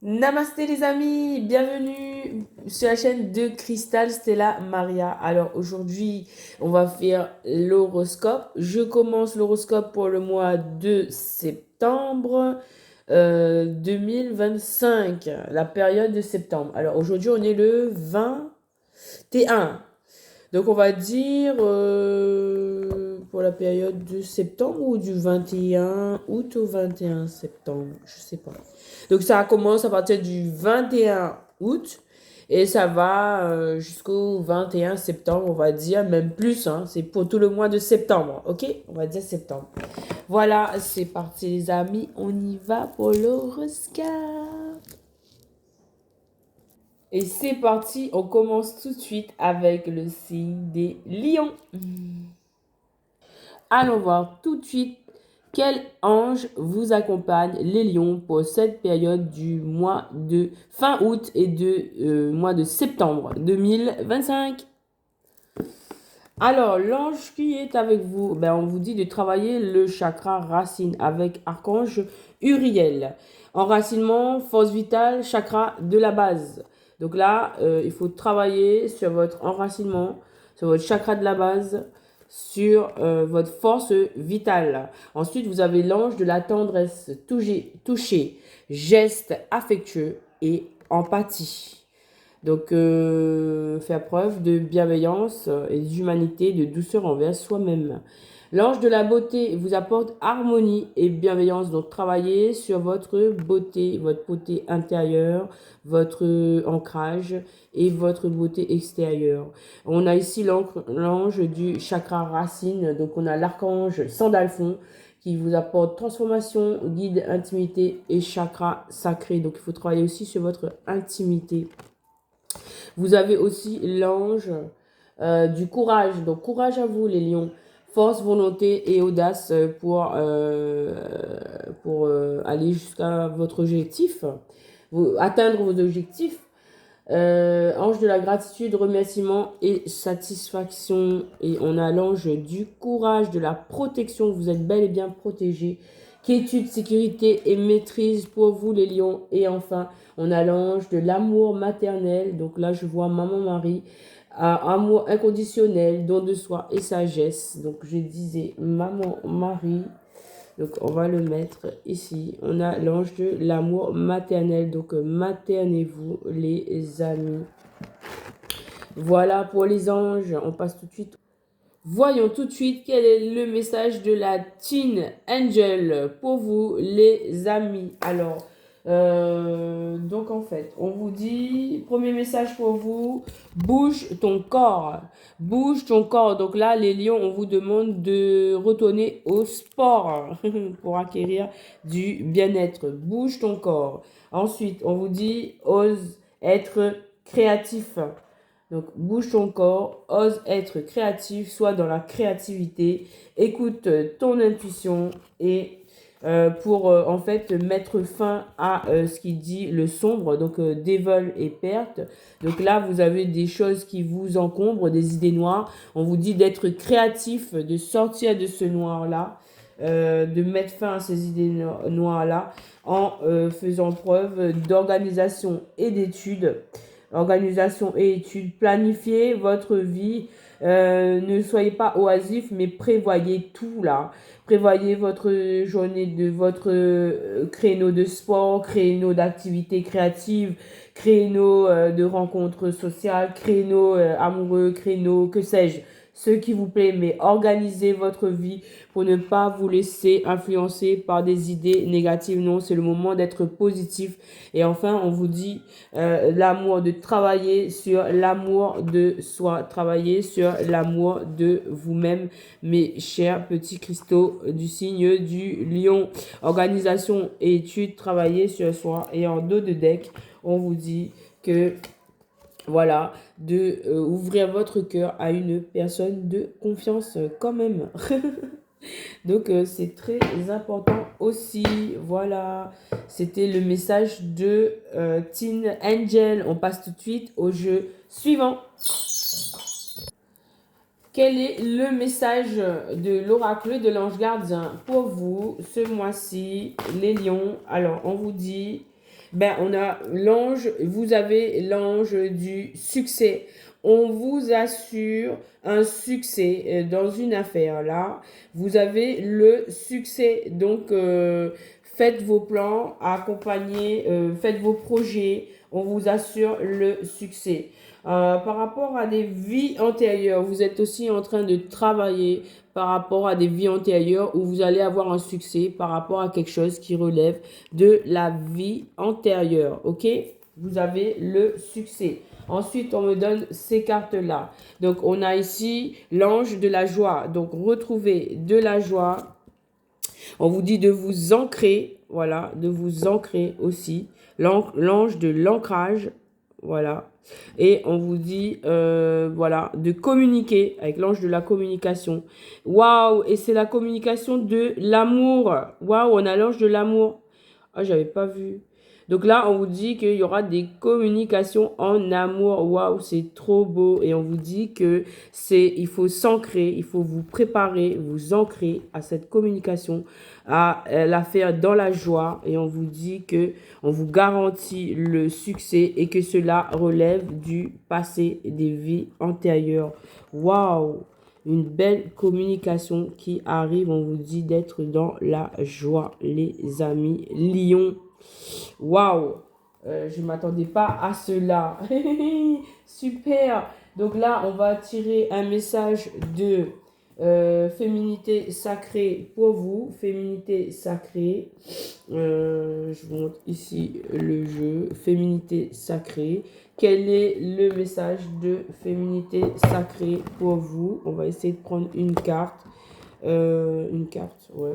Namasté les amis, bienvenue sur la chaîne de Crystal Stella Maria. Alors aujourd'hui, on va faire l'horoscope. Je commence l'horoscope pour le mois de septembre 2025, la période de septembre. Alors aujourd'hui, on est le 21. Donc on va dire pour la période de septembre ou du 21 août au 21 septembre, je sais pas. Donc ça commence à partir du 21 août et ça va jusqu'au 21 septembre, on va dire, même plus, hein, c'est pour tout le mois de septembre, ok? On va dire septembre. Voilà, c'est parti les amis, on y va pour l'horoscope. Et c'est parti, on commence tout de suite avec le signe des lions. Allons voir tout de suite quel ange vous accompagne les lions pour cette période du mois de fin août et de mois de septembre 2025. Alors, l'ange qui est avec vous, ben, on vous dit de travailler le chakra racine avec archange Uriel. Enracinement, force vitale, chakra de la base. Donc là, il faut travailler sur votre enracinement, sur votre chakra de la base, sur votre force vitale. Ensuite, vous avez l'ange de la tendresse, toucher, geste affectueux et empathie. Donc, faire preuve de bienveillance et d'humanité, de douceur envers soi-même. L'ange de la beauté vous apporte harmonie et bienveillance. Donc, travaillez sur votre beauté intérieure, votre ancrage et votre beauté extérieure. On a ici l'ange du chakra racine. Donc, on a l'archange Sandalphon qui vous apporte transformation, guide, intimité et chakra sacré. Donc, il faut travailler aussi sur votre intimité. Vous avez aussi l'ange du courage. Donc, courage à vous, les lions. Force, volonté et audace pour aller jusqu'à votre objectif, atteindre vos objectifs. Ange de la gratitude, remerciement et satisfaction. Et on a l'ange du courage, de la protection. Vous êtes bel et bien protégé. Quiétude, sécurité et maîtrise pour vous les lions. Et enfin, on a l'ange de l'amour maternel. Donc là, je vois Maman Marie. Amour inconditionnel, don de soi et sagesse. Donc je disais Maman Marie. Donc on va le mettre ici. On a l'ange de l'amour maternel. Donc maternez-vous les amis. Voilà pour les anges. On passe tout de suite. Voyons tout de suite quel est le message de la Teen Angel pour vous les amis. Alors, donc en fait, on vous dit, premier message pour vous, bouge ton corps. Bouge ton corps. Donc là, les lions, on vous demande de retourner au sport pour acquérir du bien-être. Bouge ton corps. Ensuite, on vous dit, ose être créatif. Donc, bouge ton corps, ose être créatif, sois dans la créativité, écoute ton intuition et pour en fait mettre fin à ce qui dit le sombre, donc dévol et perte. Donc là, vous avez des choses qui vous encombrent, des idées noires. On vous dit d'être créatif, de sortir de ce noir-là, de mettre fin à ces idées noires-là en faisant preuve d'organisation et d'études. Organisation et études, planifiez votre vie. Ne soyez pas oisif, mais prévoyez tout là. Prévoyez votre journée de votre créneau de sport, créneau d'activité créative, créneau de rencontres sociales, créneau amoureux, créneau que sais-je, ce qui vous plaît, mais organisez votre vie pour ne pas vous laisser influencer par des idées négatives. Non, c'est le moment d'être positif. Et enfin, on vous dit l'amour, de travailler sur l'amour de soi, travailler sur l'amour de vous-même, mes chers petits cristaux du signe du lion. Organisation et études, travailler sur soi. Et en dos de deck, on vous dit que voilà, de ouvrir votre cœur à une personne de confiance quand même. Donc, c'est très important aussi. Voilà, c'était le message de Teen Angel. On passe tout de suite au jeu suivant. Quel est le message de l'oracle de l'ange gardien pour vous ce mois-ci, les lions? Alors, on vous dit, Ben, on a l'ange, vous avez l'ange du succès. On vous assure un succès dans une affaire. Là, vous avez le succès. Donc, faites vos plans, accompagnez, faites vos projets. On vous assure le succès. Par rapport à des vies antérieures, vous êtes aussi en train de travailler par rapport à des vies antérieures où vous allez avoir un succès par rapport à quelque chose qui relève de la vie antérieure. Ok? Vous avez le succès. Ensuite, on me donne ces cartes-là. Donc, on a ici l'ange de la joie. Donc, retrouvez de la joie. On vous dit de vous ancrer. Voilà, de vous ancrer aussi. L'ange de l'ancrage. Voilà. Et on vous dit, voilà, de communiquer avec l'ange de la communication. Waouh! Et c'est la communication de l'amour. Waouh, on a l'ange de l'amour. Ah, j'avais pas vu. Donc là, on vous dit qu'il y aura des communications en amour. Waouh, c'est trop beau. Et on vous dit que il faut s'ancrer, il faut vous préparer, vous ancrer à cette communication, à la faire dans la joie. Et on vous dit que on vous garantit le succès et que cela relève du passé, des vies antérieures. Waouh! Une belle communication qui arrive. On vous dit d'être dans la joie, les amis. Lion. Waouh! Je ne m'attendais pas à cela. Super! Donc là, on va tirer un message de féminité sacrée pour vous. Féminité sacrée. Je vous montre ici le jeu. Féminité sacrée. Quel est le message de féminité sacrée pour vous? On va essayer de prendre une carte. Une carte, ouais.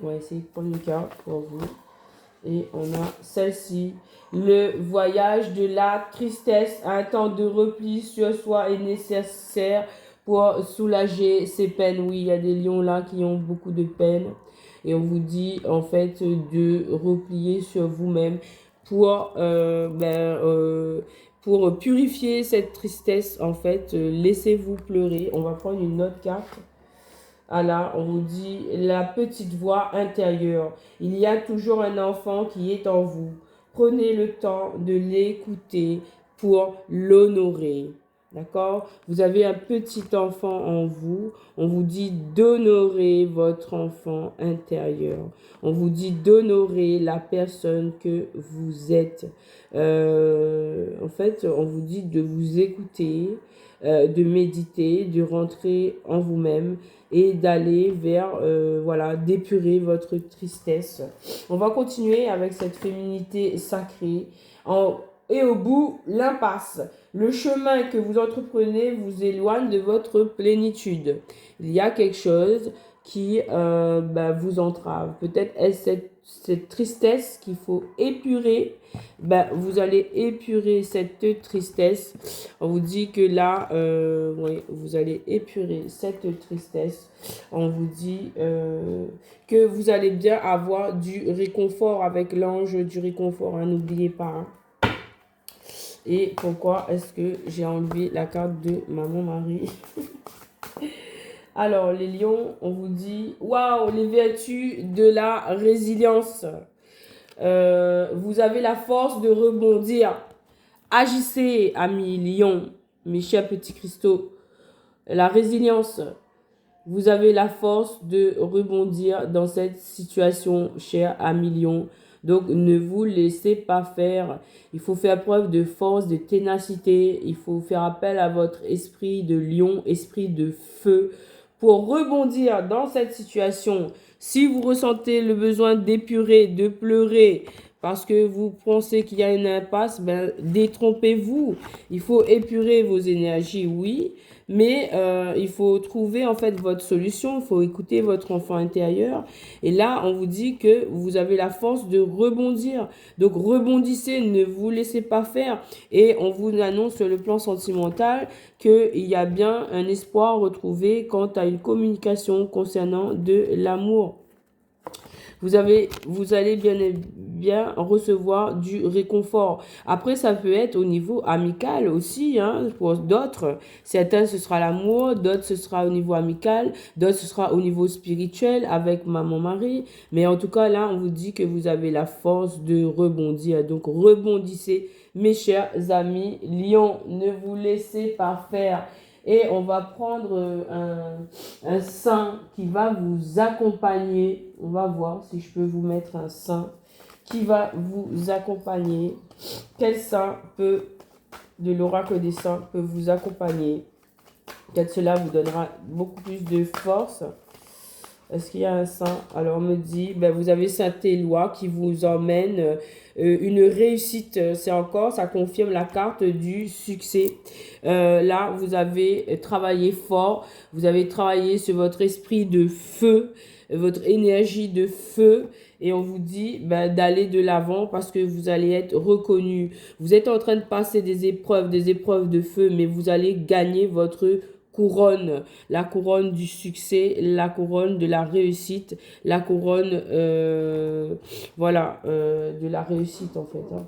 On va essayer de prendre une carte pour vous. Et on a celle-ci. Le voyage de la tristesse. Un temps de repli sur soi est nécessaire pour soulager ses peines. Oui, il y a des lions là qui ont beaucoup de peine. Et on vous dit en fait de replier sur vous-même pour, pour purifier cette tristesse. En fait, laissez-vous pleurer. On va prendre une autre carte. Ah là, on vous dit la petite voix intérieure. Il y a toujours un enfant qui est en vous. Prenez le temps de l'écouter pour l'honorer. D'accord? Vous avez un petit enfant en vous. On vous dit d'honorer votre enfant intérieur. On vous dit d'honorer la personne que vous êtes. En fait, on vous dit de vous écouter, de méditer, de rentrer en vous-même et d'aller vers, voilà, d'épurer votre tristesse. On va continuer avec cette féminité sacrée. Et au bout, l'impasse. Le chemin que vous entreprenez vous éloigne de votre plénitude. Il y a quelque chose qui vous entrave. Peut-être est-ce cette tristesse qu'il faut épurer. Vous allez épurer cette tristesse. On vous dit que là, oui, vous allez épurer cette tristesse. On vous dit que vous allez bien avoir du réconfort avec l'ange du réconfort. Hein, n'oubliez pas. Hein. Et pourquoi est-ce que j'ai enlevé la carte de Maman Marie? Alors, les lions, on vous dit, waouh, les vertus de la résilience. Vous avez la force de rebondir. Agissez, amis lions, mes chers petits cristaux. La résilience. Vous avez la force de rebondir dans cette situation, chers amis lions. Donc, ne vous laissez pas faire. Il faut faire preuve de force, de ténacité. Il faut faire appel à votre esprit de lion, esprit de feu, pour rebondir dans cette situation. Si vous ressentez le besoin d'épurer, de pleurer, parce que vous pensez qu'il y a une impasse, détrompez-vous. Il faut épurer vos énergies, oui. Mais il faut trouver en fait votre solution, il faut écouter votre enfant intérieur. Et là, on vous dit que vous avez la force de rebondir. Donc rebondissez, ne vous laissez pas faire. Et on vous annonce sur le plan sentimental qu'il y a bien un espoir retrouvé quant à une communication concernant de l'amour. vous allez bien recevoir du réconfort. Après, ça peut être au niveau amical aussi, hein, pour d'autres. Certains, ce sera l'amour, d'autres, ce sera au niveau amical, d'autres, ce sera au niveau spirituel avec maman mari. Mais en tout cas, là, on vous dit que vous avez la force de rebondir. Donc, rebondissez, mes chers amis Lion. Ne vous laissez pas faire. Et on va prendre un saint qui va vous accompagner. On va voir si je peux vous mettre un saint qui va vous accompagner. Quel saint de l'oracle des saints, peut vous accompagner? Peut-être cela vous donnera beaucoup plus de force. Est-ce qu'il y a un saint? Alors on me dit, ben, vous avez Saint-Éloi qui vous emmène une réussite. C'est encore, ça confirme la carte du succès. Là, vous avez travaillé fort. Vous avez travaillé sur votre esprit de feu, votre énergie de feu. Et on vous dit ben, d'aller de l'avant parce que vous allez être reconnu. Vous êtes en train de passer des épreuves de feu, mais vous allez gagner votre couronne, la couronne du succès, la couronne de la réussite, la couronne, voilà, de la réussite en fait. Hein.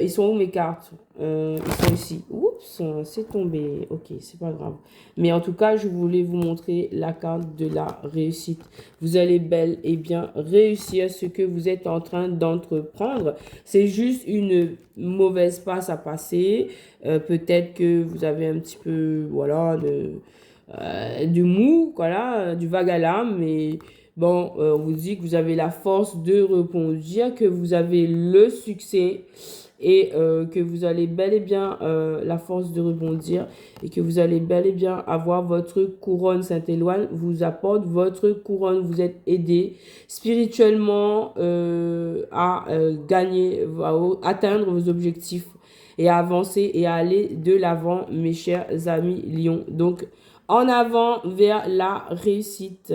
Ils sont où mes cartes? Ils sont ici. Oups, c'est tombé. Ok, c'est pas grave. Mais en tout cas, je voulais vous montrer la carte de la réussite. Vous allez bel et bien réussir ce que vous êtes en train d'entreprendre. C'est juste une mauvaise passe à passer. Peut-être que vous avez un petit peu, voilà, du mou, voilà, du vague à l'âme, mais bon, on vous dit que vous avez la force de rebondir, que vous avez le succès et que vous allez bel et bien la force de rebondir et que vous allez bel et bien avoir votre couronne. Saint-Éloi vous apporte votre couronne. Vous êtes aidé spirituellement à gagner, à atteindre vos objectifs et à avancer et à aller de l'avant, mes chers amis Lions. Donc, en avant vers la réussite.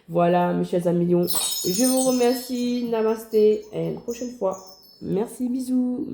Voilà, mes chers amis Lions. Je vous remercie. Namasté. Et à une prochaine fois. Merci, bisous.